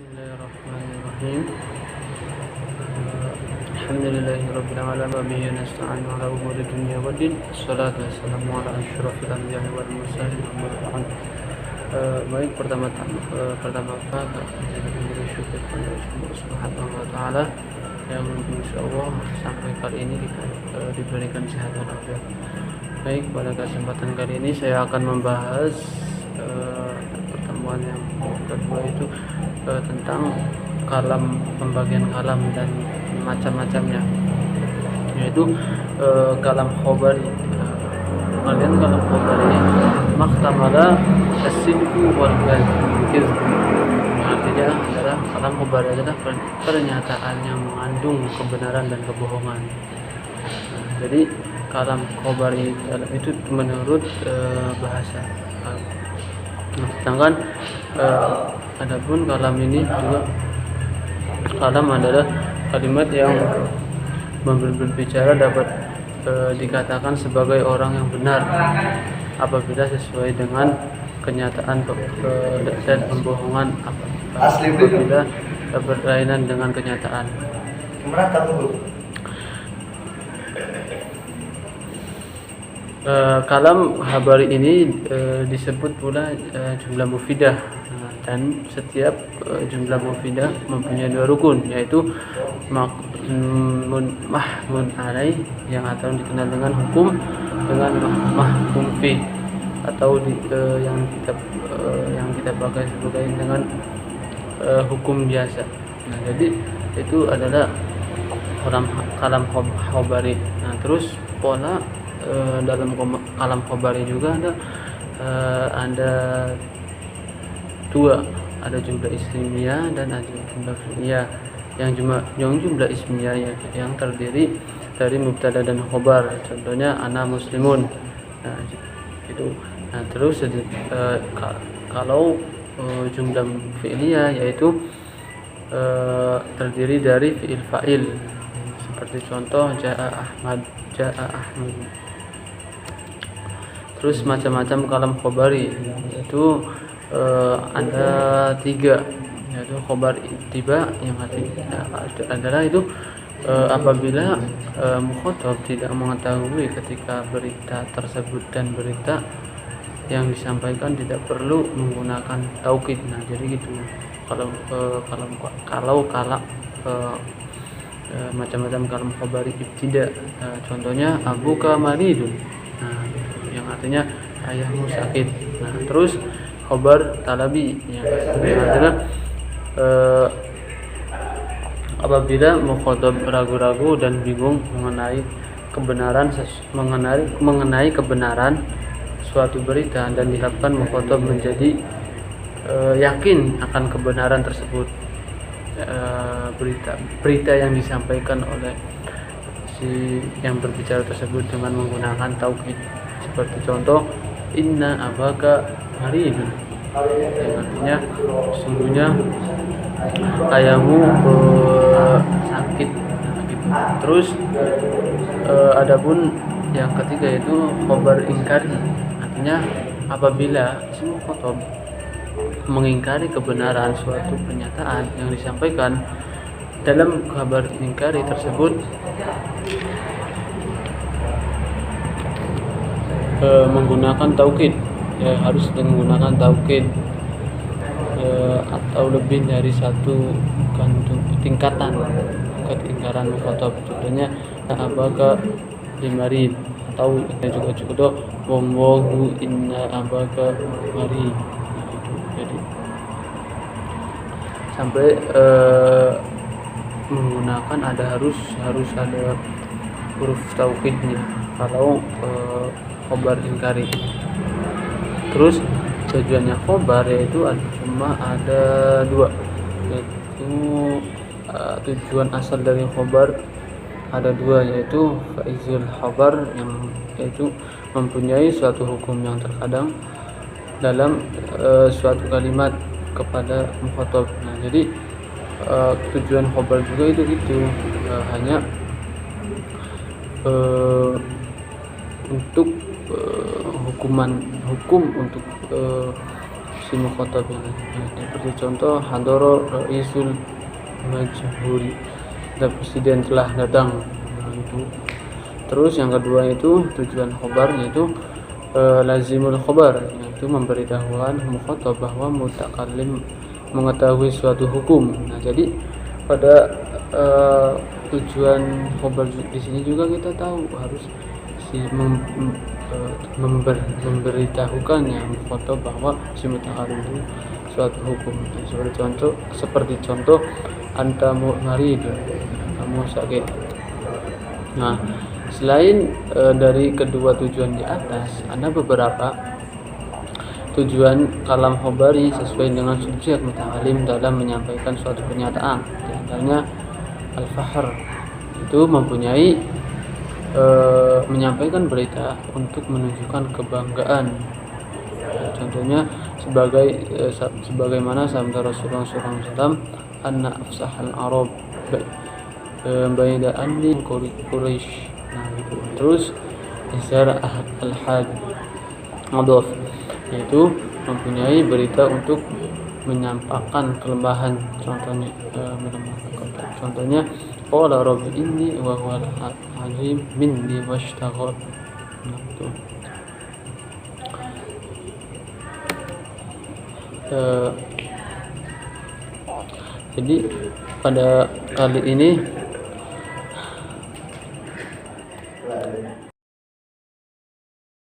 Bismillahirrahmanirrahim. Alhamdulillahirabbil alamin wa bihi nasta'in ala umuri dunya waddin. Wassalatu wassalamu ala asyrofil anbiya'i wal mursalin. Baik, pertama-tama kita bersyukur kepada Allah Subhanahu wa taala yang insyaallah sampai kali ini kita diberikan sehat walafiat. Baik, pada kesempatan kali ini saya akan membahas pertemuan yang kedua itu tentang kalam, pembagian kalam dan macam-macamnya, yaitu kalam khobari. Kalian kalam khobari maktamala as-sidqu wal kadhib, artinya adalah kalam khobari adalah pernyataan yang mengandung kebenaran dan kebohongan. Jadi kalam khobari itu menurut bahasa. Sedangkan adapun kalam ini juga, kalam adalah kalimat yang berbicara dapat dikatakan sebagai orang yang benar apabila sesuai dengan kenyataan dan pembohongan apabila berlainan dengan kenyataan. Kalam habari ini disebut pula jumlah mufidah, dan setiap jumlah mufidah mempunyai dua rukun, yaitu mahmun alaih yang atau dikenal dengan hukum, dengan mahkum fi atau yang kita pakai sebagai dengan hukum biasa. Nah, jadi itu adalah kalam khobari. Nah, terus pola dalam kalam khobari juga ada dua, ada jumlah ismiyah dan ada jumlah fi'liyah. Yang jumlah ismiyah yang terdiri dari mubtada dan khobar, contohnya ana muslimun. Nah, itu. Nah, terus kalau jumlah fi'liyah yaitu terdiri dari fi'il fa'il, seperti contoh ja'a Ahmad. Terus macam-macam kalam khobari itu ada tiga, yaitu khobar tiba, yang artinya adalah itu apabila mukhatab tidak mengetahui ketika berita tersebut dan berita yang disampaikan tidak perlu menggunakan taukid. Nah, jadi gitu. Kalau macam-macam kalam khobari ibtida, contohnya abuka maridun. Nah, yang artinya ayahmu sakit. Nah, terus khobar talabi yang adalah apabila mukhatab ragu-ragu dan bingung mengenai kebenaran suatu berita, dan diharapkan mukhatab menjadi yakin akan kebenaran tersebut, berita yang disampaikan oleh si yang berbicara tersebut dengan menggunakan taukid, seperti contoh inna abaka maridun, yang artinya sesungguhnya ayahmu sakit. Terus adapun yang ketiga itu khobar ingkari, artinya apabila si mukhatab mengingkari kebenaran suatu pernyataan yang disampaikan dalam kabar ingkari tersebut, menggunakan taukid, ya, harus menggunakan taukid atau lebih dari satu tingkatan keingkaran mukhatab. Contohnya abaka limarid, atau juga cukup wallahu inna abaka marid. Jadi sampai menggunakan harus ada huruf taukidnya kalau khobar ingkari. Terus tujuannya khobar yaitu cuma ada dua, yaitu tujuan asal dari khobar ada dua, yaitu faizul khobar, yang yaitu mempunyai suatu hukum yang terkadang dalam suatu kalimat kepada mukhatab. Nah, jadi tujuan khobar juga itu gitu, hanya untuk hukum untuk si mukhatab ini. Seperti contoh hadara raisul majhuri, presiden telah datang. Nah, itu. Terus yang kedua itu tujuan khobar, yaitu lazimul khobar, yaitu memberitahukan mukhatab bahwa mutakallim mengetahui suatu hukum. Nah, jadi pada tujuan khobar di sini juga kita tahu harus memberitahukan yang mukhatab bahwa si mutakallim itu suatu hukum. Nah, seperti contoh anta marid, kamu sakit. Nah, selain dari kedua tujuan di atas, ada beberapa tujuan kalam khobari sesuai dengan subjek mutakallim dalam menyampaikan suatu pernyataan. Di antaranya al-fahr, itu mempunyai menyampaikan berita untuk menunjukkan kebanggaan. Contohnya sebagaimana sabda Rasulullah SAW, anna afsahal arab baida anni Quraisy. Nah, gitu. Terus izar al-had adaf, yaitu mempunyai berita untuk menyampaikan kelemahan. Contohnya qala rabbi inni wa huwal alim minni washtaghal. Nah, itu. Jadi pada kali ini